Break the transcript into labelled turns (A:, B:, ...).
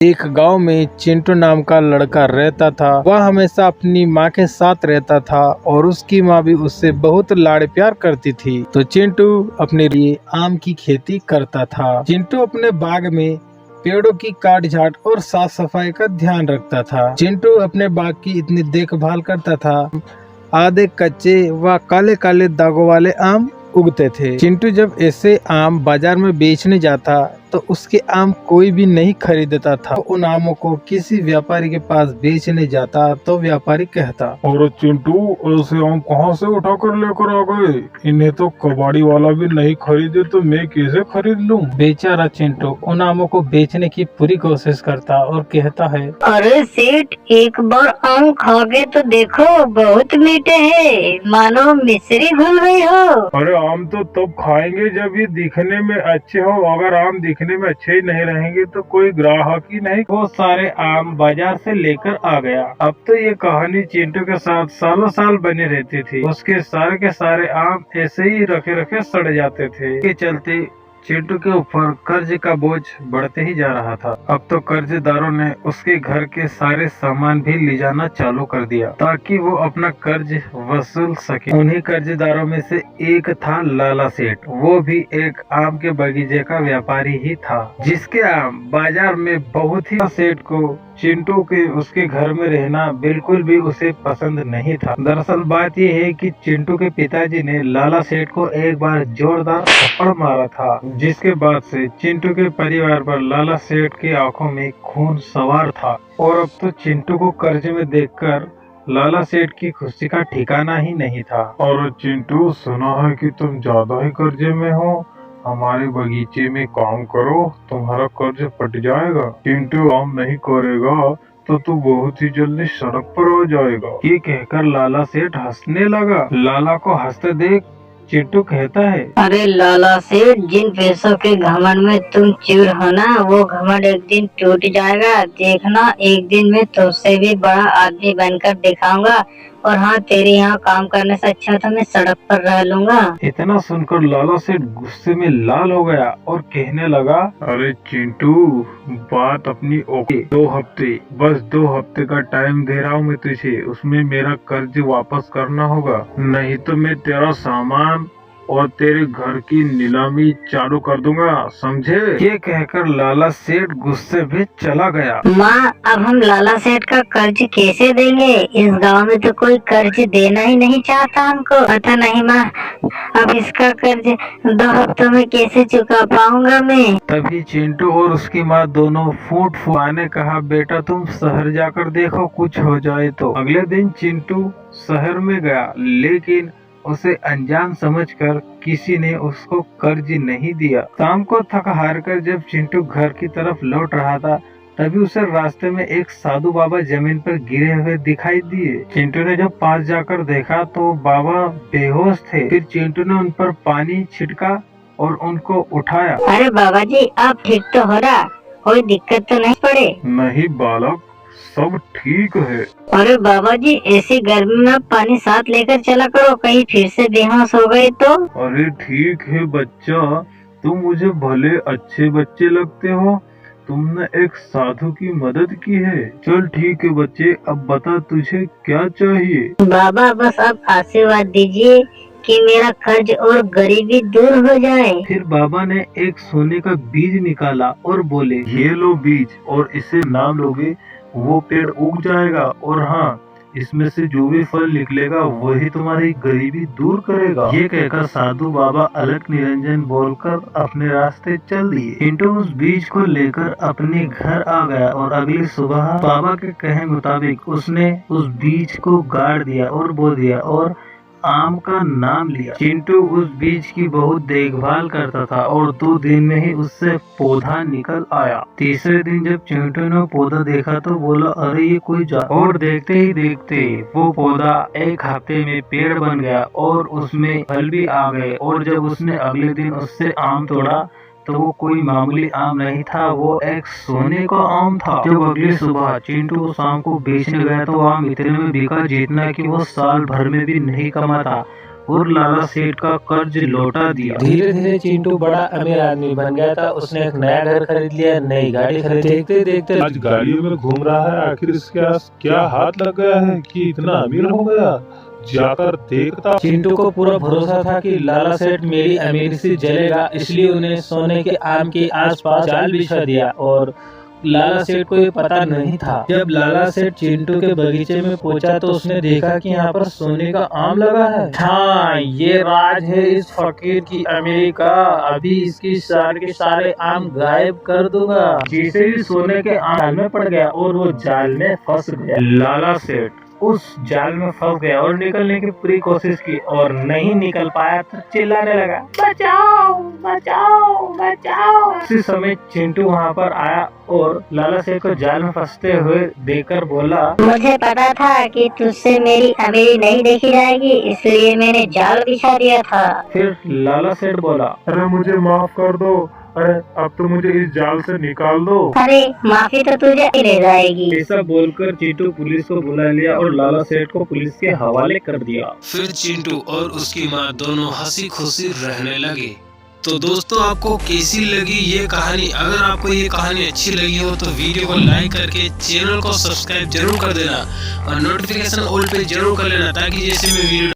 A: एक गांव में चिंटू नाम का लड़का रहता था। वह हमेशा अपनी माँ के साथ रहता था और उसकी माँ भी उससे बहुत लाड़ प्यार करती थी। तो चिंटू अपने लिए आम की खेती करता था। चिंटू अपने बाग में पेड़ों की काट छांट और साफ सफाई का ध्यान रखता था। चिंटू अपने बाग की इतनी देखभाल करता था, आधे कच्चे व काले काले दागों वाले आम उगते थे। चिंटू जब ऐसे आम बाजार में बेचने जाता तो उसके आम कोई भी नहीं खरीदता था। उन आमों को किसी व्यापारी के पास बेचने जाता तो व्यापारी कहता,
B: अरे चिंटू, ऐसे आम कहाँ से उठा कर लेकर आ गए? इन्हें तो कबाड़ी वाला भी नहीं खरीदे तो मैं कैसे खरीद लूं?
A: बेचारा चिंटू उन आमों को बेचने की पूरी कोशिश करता और कहता है,
C: अरे सेठ, एक बार आम खा के तो देखो, बहुत मीठे हैं, मानो मिश्री घुल गई हो।
B: अरे आम तो तब खाएंगे जब ये दिखने में अच्छे हो। अगर आम दिखने में अच्छे ही नहीं रहेंगे तो कोई ग्राहक ही नहीं।
A: वो सारे आम बाजार से लेकर आ गया। अब तो ये कहानी चिंटू के साथ सालों साल बनी रहती थी। उसके सारे के सारे आम ऐसे ही रखे रखे सड़ जाते थे। के चलते चिंटू के ऊपर कर्ज का बोझ बढ़ते ही जा रहा था। अब तो कर्जदारों ने उसके घर के सारे सामान भी ले जाना चालू कर दिया ताकि वो अपना कर्ज वसूल सके। उन्हीं कर्जदारों में से एक था लाला सेठ। वो भी एक आम के बगीचे का व्यापारी ही था, जिसके आम बाजार में बहुत ही। सेठ को चिंटू के उसके घर में रहना बिल्कुल भी उसे पसंद नहीं था। दरअसल बात यह है कि चिंटू के पिताजी ने लाला सेठ को एक बार जोरदार थप्पड़ मारा था, जिसके बाद से चिंटू के परिवार पर लाला सेठ की आंखों में खून सवार था। और अब तो चिंटू को कर्ज में देखकर लाला सेठ की खुशी का ठिकाना ही नहीं था।
B: और चिंटू, सुना है कि तुम ज्यादा ही कर्जे में हो। हमारे बगीचे में काम करो, तुम्हारा कर्ज पट जाएगा। चिंटू काम नहीं करेगा तो तू बहुत ही जल्दी सड़क पर आ जाएगा।
A: ये कहकर लाला सेठ हंसने लगा। लाला को हंसते देख चिंटू कहता है,
C: अरे लाला सेठ, जिन पैसों के घमंड में तुम चूर हो ना, वो घमंड एक दिन टूट जाएगा। देखना, एक दिन मैं तुझसे भी बड़ा आदमी बनकर दिखाऊंगा। और हाँ, तेरे यहाँ काम करने से अच्छा तो मैं सड़क पर रह लूंगा।
A: इतना सुनकर लाला सेठ गुस्से में लाल हो गया और कहने लगा,
B: अरे चिंटू, बात अपनी ओके। 2 हफ्ते, बस 2 हफ्ते का टाइम दे रहा हूँ मैं तुझे। उसमें मेरा कर्ज वापस करना होगा, नहीं तो मैं तेरा सामान और तेरे घर की नीलामी चालू कर दूंगा, समझे?
A: ये कहकर लाला सेठ गुस्से में चला गया।
C: माँ, अब हम लाला सेठ का कर्ज कैसे देंगे? इस गांव में तो कोई कर्ज देना ही नहीं चाहता हमको। पता नहीं माँ, अब इसका कर्ज 2 हफ्तों में कैसे चुका पाऊंगा मैं।
A: तभी चिंटू और उसकी माँ दोनों फूट फुआने कहा, बेटा तुम शहर जाकर देखो, कुछ हो जाए तो। अगले दिन चिंटू शहर में गया, लेकिन उसे अनजान समझकर किसी ने उसको कर्ज नहीं दिया। शाम को थक हार कर जब चिंटू घर की तरफ लौट रहा था, तभी उसे रास्ते में एक साधु बाबा जमीन पर गिरे हुए दिखाई दिए। चिंटू ने जब पास जाकर देखा तो बाबा बेहोश थे। फिर चिंटू ने उन पर पानी छिड़का और उनको उठाया।
C: अरे बाबा जी, आप ठीक तो हो रहा? कोई दिक्कत तो नहीं पड़े?
B: नहीं बालक, सब ठीक है।
C: अरे बाबा जी, ऐसी गर्मी में पानी साथ लेकर चला करो, कहीं फिर से बेहोश हो गए तो।
B: अरे ठीक है बच्चा, तुम मुझे भले अच्छे बच्चे लगते हो। तुमने एक साधु की मदद की है। चल ठीक है बच्चे, अब बता तुझे क्या चाहिए?
C: बाबा, बस आप आशीर्वाद दीजिए कि मेरा कर्ज और गरीबी दूर हो जाए।
A: फिर बाबा ने एक सोने का बीज निकाला और बोले,
B: ये लो बीज, और इसे नाम लोगे वो पेड़ उग जाएगा। और हाँ, इसमें से जो भी फल निकलेगा वही तुम्हारी गरीबी दूर करेगा।
A: ये कहकर साधु बाबा अलग निरंजन बोलकर अपने रास्ते चल दिए। चिंटू उस बीज को लेकर अपने घर आ गया और अगली सुबह बाबा के कहे मुताबिक उसने उस बीज को गाड़ दिया और बो दिया और आम का नाम लिया। चिंटू उस बीज की बहुत देखभाल करता था और 2 दिन में ही उससे पौधा निकल आया। तीसरे दिन जब चिंटू ने पौधा देखा तो बोला, अरे ये कोई और देखते ही देखते वो पौधा 1 हफ्ते में पेड़ बन गया और उसमें फल भी आ गए। और जब उसने अगले दिन उससे आम तोड़ा तो वो कोई मामूली आम नहीं था, वो एक सोने का आम था। जब अगली सुबह चिंटू उस आम को बेचने गया तो आम इतने में बिका जितना कि वो साल भर में भी नहीं कमाता। और लाला सेठ का कर्ज लौटा दिया।
D: धीरे धीरे चिंटू बड़ा अमीर आदमी बन गया था। उसने एक नया घर खरीद लिया, नई गाड़ी खरीद। देखते देखते
E: आज गाड़ियों में घूम रहा है। आखिर इसके क्या हाथ लग गया है कि इतना अमीर हो गया? जाकर देखता।
D: चिंटू को पूरा भरोसा था कि लाला सेठ मेरी अमीरी से जलेगा, इसलिए उन्हें सोने के आम के आसपास जाल बिछा दिया और लाला सेठ को ये पता नहीं था। जब लाला सेठ चिंटू के बगीचे में पहुंचा तो उसने देखा कि यहाँ पर सोने का आम लगा है। हाँ, ये राज है इस फकीर की अमीरी का। अभी इसकी सारे के सारे आम गायब कर दूंगा।
A: जैसे ही सोने के आम जाल में पड़ गया और वो जाल में फंस गया। लाला सेठ उस जाल में फंस गया और निकलने की पूरी कोशिश की और नहीं निकल पाया तो चिल्लाने लगा, बचाओ बचाओ बचाओ। उसी समय चिंटू वहाँ पर आया और लाला सेठ को जाल में फंसते हुए देखकर बोला,
C: मुझे पता था कि तुझसे मेरी अमीरी नहीं देखी जाएगी, इसलिए मैंने जाल बिछा दिया था।
A: फिर लाला सेठ बोला,
B: अरे मुझे माफ कर दो। अरे अब तो मुझे इस जाल से निकाल दो।
C: अरे माफी तो तुझे ही रह जाएगी।
A: ऐसा बोलकर चिंटू पुलिस को बुला लिया और लाला सेठ को पुलिस के हवाले कर दिया।
F: फिर चिंटू और उसकी माँ दोनों हंसी खुशी रहने लगे। तो दोस्तों, आपको कैसी लगी ये कहानी? अगर आपको ये कहानी अच्छी लगी हो तो वीडियो को लाइक करके चैनल को सब्सक्राइब जरूर कर देना और नोटिफिकेशन ऑल पे जरूर कर लेना, ताकि जैसे मैं वीडियो